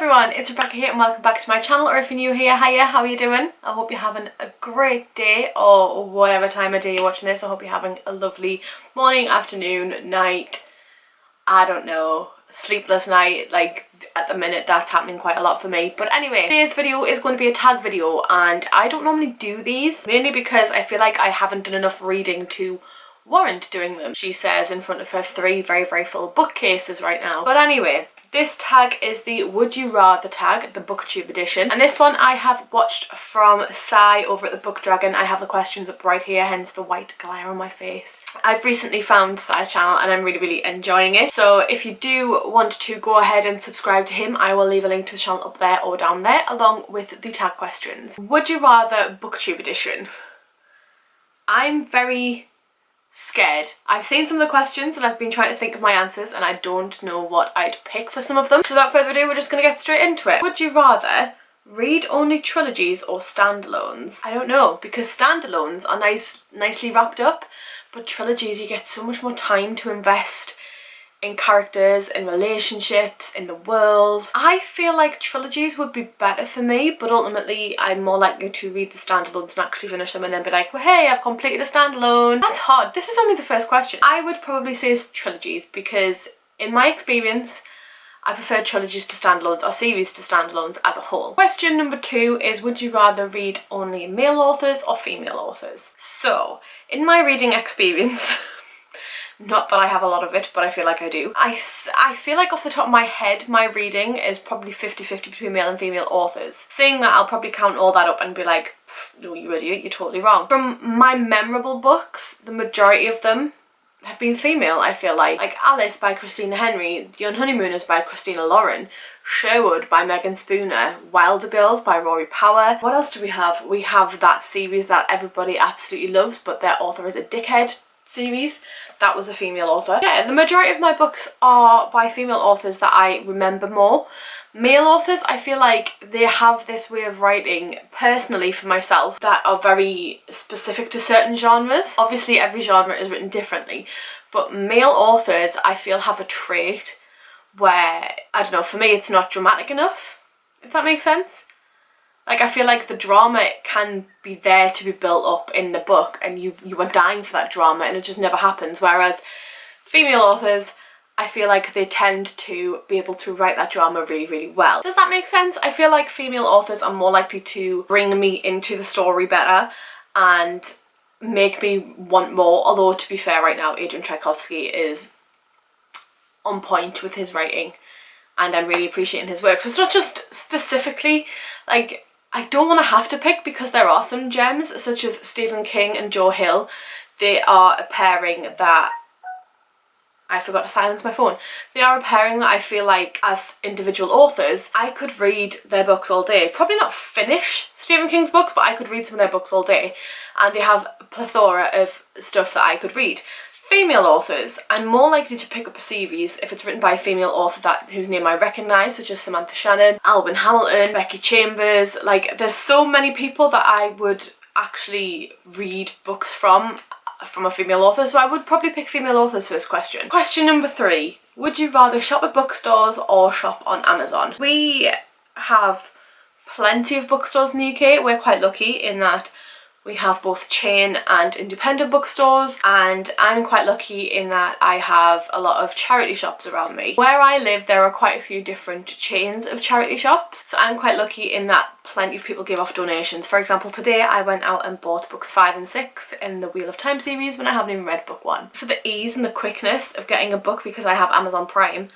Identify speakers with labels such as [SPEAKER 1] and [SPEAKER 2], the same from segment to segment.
[SPEAKER 1] everyone, it's Rebecca here and welcome back to my channel, or if you're new here, hiya, how are you doing? I hope you're having a great day, or whatever time of day you're watching this. I hope you're having a lovely morning, afternoon, night, I don't know, sleepless night. Like at the minute that's happening quite a lot for me. But anyway, today's video is going to be a tag video, and I don't normally do these, mainly because I feel like I haven't done enough reading to warrant doing them. She says in front of her three very full bookcases right now. But anyway, this tag is the Would You Rather tag, the BookTube edition. And this one I have watched from Sai over at the Book Dragon. I have the questions up right here, hence the white glare on my face. I've recently found Sai's channel and I'm really enjoying it. So if you do want to go ahead and subscribe to him, I will leave a link to his channel up there or down there, along with the tag questions. Would you rather BookTube edition? I'm very scared. I've seen some of the questions and I've been trying to think of my answers and I don't know what I'd pick for some of them. So without further ado, we're just going to get straight into it. Would you rather read only trilogies or standalones? I don't know, because standalones are nicely wrapped up, but trilogies you get so much more time to invest in characters, in relationships, in the world. I feel like trilogies would be better for me, but ultimately I'm more likely to read the standalones and actually finish them and then be like, well, hey, I've completed a standalone. That's hard. This is only the first question. I would probably say it's trilogies because in my experience, I prefer trilogies to standalones, or series to standalones as a whole. Question number 2 is, would you rather read only male authors or female authors? So, in my reading experience, not that I have a lot of it, but I feel like I do. I feel like off the top of my head, my reading is probably 50-50 between male and female authors. Saying that, I'll probably count all that up and be like, no, you idiot, you're totally wrong. From my memorable books, the majority of them have been female, I feel like. Like Alice by Christina Henry, The Unhoneymooners by Christina Lauren, Sherwood by Megan Spooner, Wilder Girls by Rory Power. What else do we have? We have that series that everybody absolutely loves, but their author is a dickhead series. That was a female author. Yeah, the majority of my books are by female authors that I remember more. Male authors, I feel like they have this way of writing, personally for myself, that are very specific to certain genres. Obviously every genre is written differently, but male authors I feel have a trait where, I don't know, for me it's not dramatic enough, if that makes sense. Like, I feel like the drama can be there to be built up in the book and you are dying for that drama and it just never happens. Whereas female authors, I feel like they tend to be able to write that drama really well. Does that make sense? I feel like female authors are more likely to bring me into the story better and make me want more. Although, to be fair, right now, Adrian Tchaikovsky is on point with his writing and I'm really appreciating his work. So it's not just specifically, like, I don't want to have to pick because there are some gems such as Stephen King and Joe Hill. They are a pairing that I forgot to silence my phone. They are a pairing that I feel like as individual authors, I could read their books all day. Probably not finish Stephen King's books, but I could read some of their books all day. And they have a plethora of stuff that I could read. Female authors, I'm more likely to pick up a series if it's written by a female author whose name I recognise, such as Samantha Shannon, Alvin Hamilton, Becky Chambers. Like, there's so many people that I would actually read books from a female author, so I would probably pick female authors for this question. Question number 3. Would you rather shop at bookstores or shop on Amazon? We have plenty of bookstores in the UK. We're quite lucky in that we have both chain and independent bookstores, and I'm quite lucky in that I have a lot of charity shops around me. Where I live, there are quite a few different chains of charity shops, so I'm quite lucky in that plenty of people give off donations. For example, today I went out and bought books 5 and 6 in the Wheel of Time series when I haven't even read book 1. For the ease and the quickness of getting a book, because I have Amazon Prime,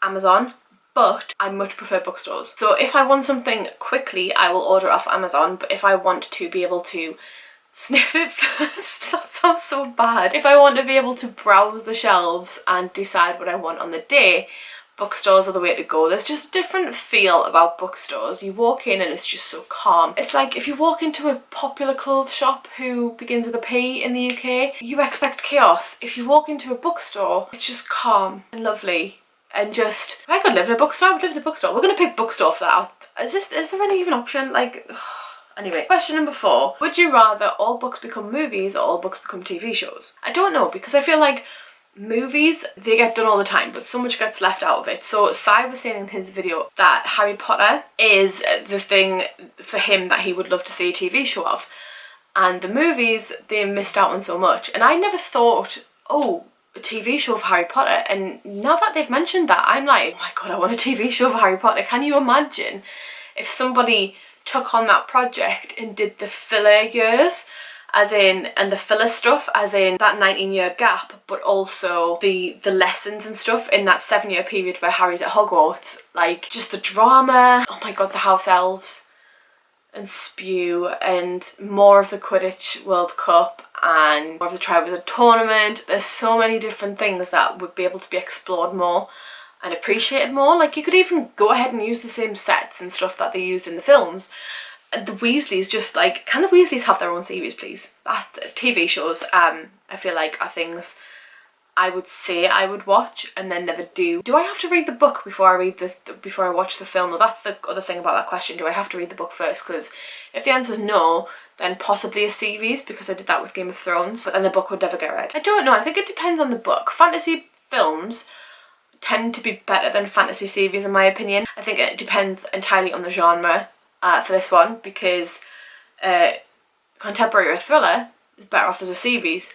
[SPEAKER 1] Amazon, but I much prefer bookstores. So if I want something quickly, I will order off Amazon, but if I want to be able to sniff it first, that sounds so bad. If I want to be able to browse the shelves and decide what I want on the day, bookstores are the way to go. There's just a different feel about bookstores. You walk in and it's just so calm. It's like if you walk into a popular clothes shop who begins with a P in the UK, you expect chaos. If you walk into a bookstore, it's just calm and lovely. And just, if I could live in a bookstore, I would live in a bookstore. We're going to pick bookstore for that. Is there any even option? Like, anyway. Question number 4. Would you rather all books become movies or all books become TV shows? I don't know, because I feel like movies, they get done all the time, but so much gets left out of it. So Sai was saying in his video that Harry Potter is the thing for him that he would love to see a TV show of. And the movies, they missed out on so much. And I never thought, oh, a TV show of Harry Potter. And now that they've mentioned that, I'm like, oh my god, I want a TV show of Harry Potter. Can you imagine if somebody took on that project and did the filler years, as in, and the filler stuff, as in that 19-year gap, but also the lessons and stuff in that 7-year period where Harry's at Hogwarts. Like, just the drama, oh my god, the house elves and Spew, and more of the Quidditch World Cup and more of the Triwizard Tournament. There's so many different things that would be able to be explored more and appreciated more. Like, you could even go ahead and use the same sets and stuff that they used in the films. The Weasleys, just like, can the Weasleys have their own series, please? TV shows, I feel like, are things I would say I would watch and then never do. Do I have to read the book before I watch the film? Well, that's the other thing about that question. Do I have to read the book first? Because if the answer is no, then possibly a series, because I did that with Game of Thrones, but then the book would never get read. I don't know, I think it depends on the book. Fantasy films tend to be better than fantasy series in my opinion. I think it depends entirely on the genre for this one, because contemporary or thriller is better off as a series,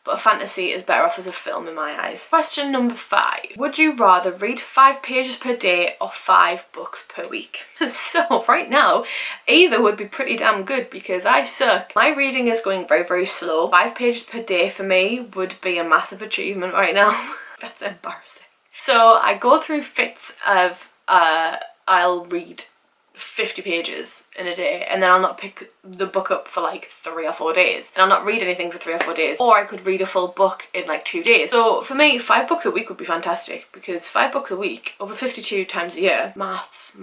[SPEAKER 1] but a fantasy is better off as a film in my eyes. Question number 5. Would you rather read 5 pages per day or 5 books per week? So right now, either would be pretty damn good because I suck. My reading is going very, very slow. 5 pages per day for me would be a massive achievement right now. That's embarrassing. So I go through fits of, I'll read 50 pages in a day and then I'll not pick the book up for like 3 or 4 days, and I'll not read anything for 3 or 4 days, or I could read a full book in like 2 days. So for me, 5 books a week would be fantastic, because 5 books a week over 52 times a year, maths,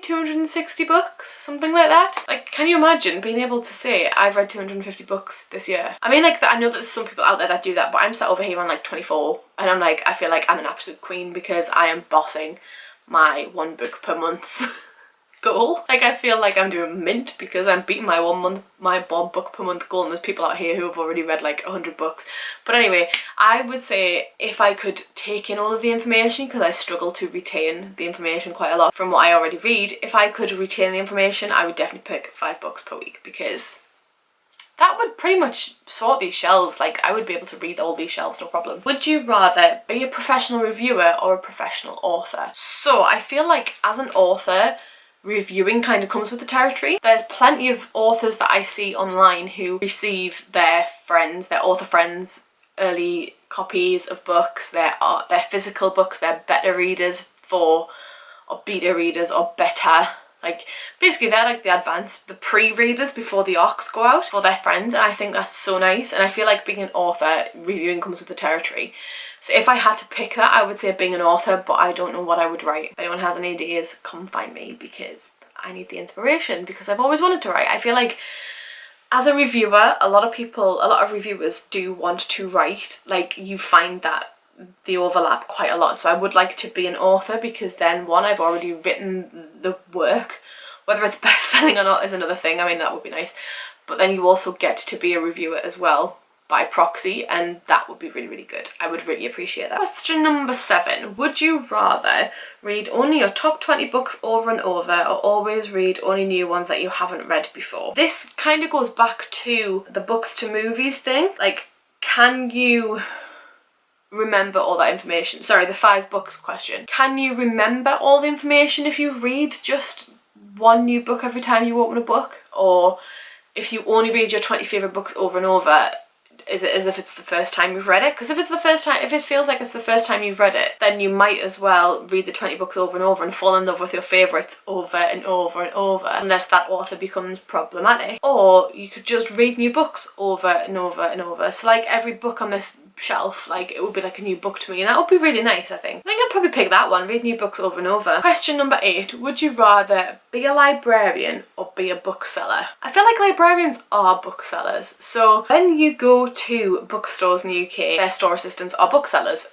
[SPEAKER 1] 260 books, something like that. Like, can you imagine being able to say I've read 250 books this year? I mean, like, I know that there's some people out there that do that, but I'm sat over here on like 24 and I'm like, I feel like I'm an absolute queen because I am bossing my 1 book per month goal. Like, I feel like I'm doing mint because I'm beating my 1 book per month goal, and there's people out here who have already read like 100 books. But anyway, I would say if I could take in all of the information, because I struggle to retain the information quite a lot from what I already read, if I could retain the information, I would definitely pick 5 books per week, because that would pretty much sort these shelves. Like, I would be able to read all these shelves, no problem. Would you rather be a professional reviewer or a professional author? So I feel like as an author, reviewing kind of comes with the territory. There's plenty of authors that I see online who receive their author friends, early copies of books, their physical books, their beta readers or beta readers or beta. Like, basically they're like the pre-readers before the ARCs go out for their friends, and I think that's so nice. And I feel like being an author, reviewing comes with the territory. So if I had to pick that, I would say being an author, but I don't know what I would write. If anyone has any ideas, come find me, because I need the inspiration, because I've always wanted to write. I feel like as a reviewer, a lot of reviewers do want to write. Like, you find that they overlap quite a lot. So I would like to be an author, because then, one, I've already written the work. Whether it's best-selling or not is another thing. I mean, that would be nice. But then you also get to be a reviewer as well, by proxy, and that would be really, really good. I would really appreciate that. Question number 7. Would you rather read only your top 20 books over and over, or always read only new ones that you haven't read before? This kind of goes back to the books to movies thing. Like, can you remember all that information? Sorry, the 5 books question. Can you remember all the information if you read just 1 new book every time you open a book? Or if you only read your 20 favourite books over and over, is it as if it's the first time you've read it? Because if it's the first time, if it feels like it's the first time you've read it, then you might as well read the 20 books over and over and fall in love with your favourites over and over and over, unless that author becomes problematic. Or you could just read new books over and over and over. So like every book on this shelf, like, it would be like a new book to me, and that would be really nice. I think I'd probably pick that one, read new books over and over. Question number 8. Would you rather be a librarian or be a bookseller? I feel like librarians are booksellers. So when you go to bookstores in the UK, their store assistants are booksellers.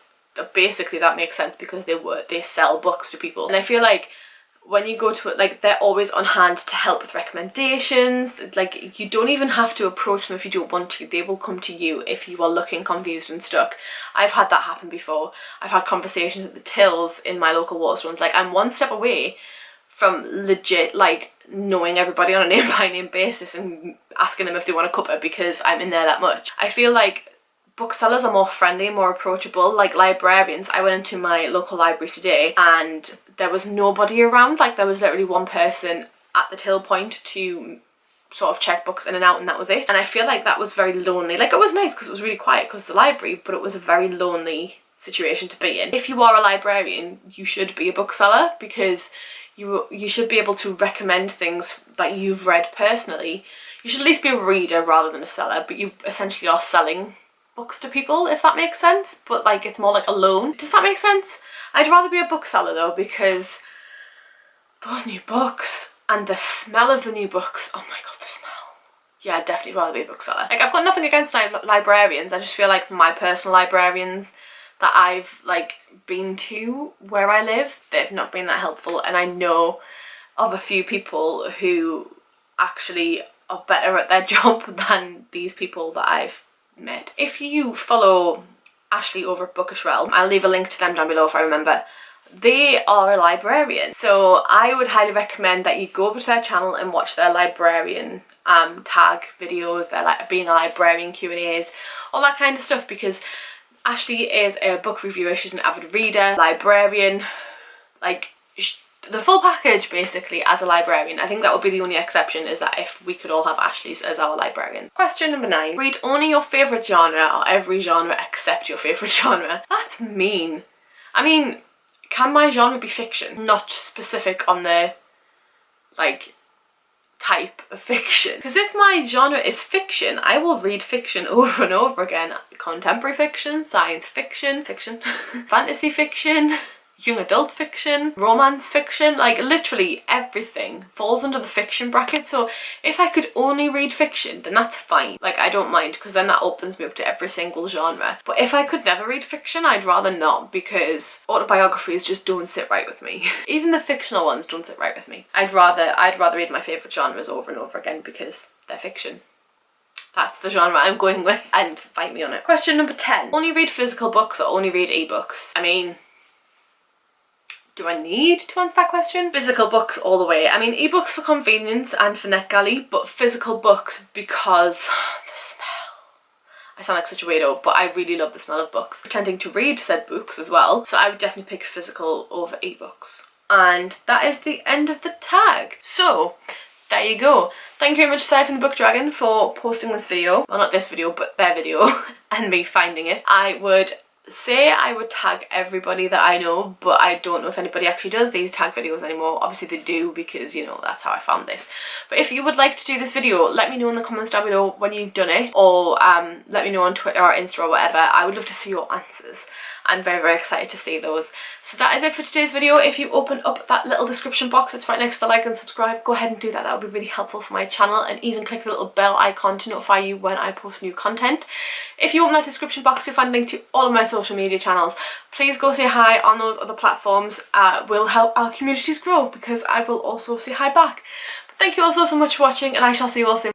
[SPEAKER 1] Basically that makes sense, because they sell books to people. And I feel like when you go to it, like, they're always on hand to help with recommendations. Like, you don't even have to approach them if you don't want to. They will come to you if you are looking confused and stuck. I've had that happen before. I've had conversations at the tills in my local Waterstones. Like, I'm one step away from legit, like, knowing everybody on a name by name basis and asking them if they want a cuppa because I'm in there that much. I feel like booksellers are more friendly, more approachable. Like librarians, I went into my local library today and there was nobody around. Like, there was literally one person at the till point to sort of check books in and out, and that was it. And I feel like that was very lonely. Like, it was nice because it was really quiet because it's a library, but it was a very lonely situation to be in. If you are a librarian, you should be a bookseller because you should be able to recommend things that you've read personally. You should at least be a reader rather than a seller, but you essentially are selling books to people, if that makes sense. But like, it's more like a loan. Does that make sense? I'd rather be a bookseller though, because those new books and the smell of the new books, oh my god, the smell. Yeah, I'd definitely rather be a bookseller. Like, I've got nothing against librarians. I just feel like my personal librarians that I've like been to where I live, they've not been that helpful, and I know of a few people who actually are better at their job than these people that I've met. If you follow Ashley over at Bookish Realm, I'll leave a link to them down below if I remember. They are a librarian, so I would highly recommend that you go over to their channel and watch their librarian tag videos, their like being a librarian Q&As, all that kind of stuff, because Ashley is a book reviewer, she's an avid reader, librarian, like the full package basically as a librarian. I think that would be the only exception, is that if we could all have Ashley's as our librarian. Question number 9. Read only your favourite genre or every genre except your favourite genre. That's mean. I mean, can my genre be fiction? Not specific on the like type of fiction. Because if my genre is fiction, I will read fiction over and over again. Contemporary fiction, science fiction, fantasy fiction, young adult fiction, romance fiction, like literally everything falls under the fiction bracket. So if I could only read fiction, then that's fine. Like, I don't mind, because then that opens me up to every single genre. But if I could never read fiction, I'd rather not, because autobiographies just don't sit right with me. Even the fictional ones don't sit right with me. I'd rather read my favourite genres over and over again because they're fiction. That's the genre I'm going with, and fight me on it. Question number 10. Only read physical books or only read ebooks? I mean, do I need to answer that question? Physical books all the way. I mean, ebooks for convenience and for NetGalley, but physical books because the smell. I sound like such a weirdo, but I really love the smell of books. Pretending to read said books as well, so I would definitely pick physical over ebooks. And that is the end of the tag. So there you go. Thank you very much, Sarah from the Book Dragon, for posting this video. Well, not this video, but their video, and me finding it. I would say I would tag everybody that I know, but I don't know if anybody actually does these tag videos anymore. Obviously they do, because, you know, that's how I found this. But if you would like to do this video, let me know in the comments down below when you've done it, or let me know on Twitter or Insta or whatever. I would love to see your answers. I'm very, very excited to see those. So that is it for today's video. If you open up that little description box, it's right next to the like and subscribe, go ahead and do that. That would be really helpful for my channel, and even click the little bell icon to notify you when I post new content. If you open that description box, you'll find a link to all of my social media channels. Please go say hi on those other platforms. Will help our communities grow, because I will also say hi back. But thank you all so much for watching, and I shall see you all soon.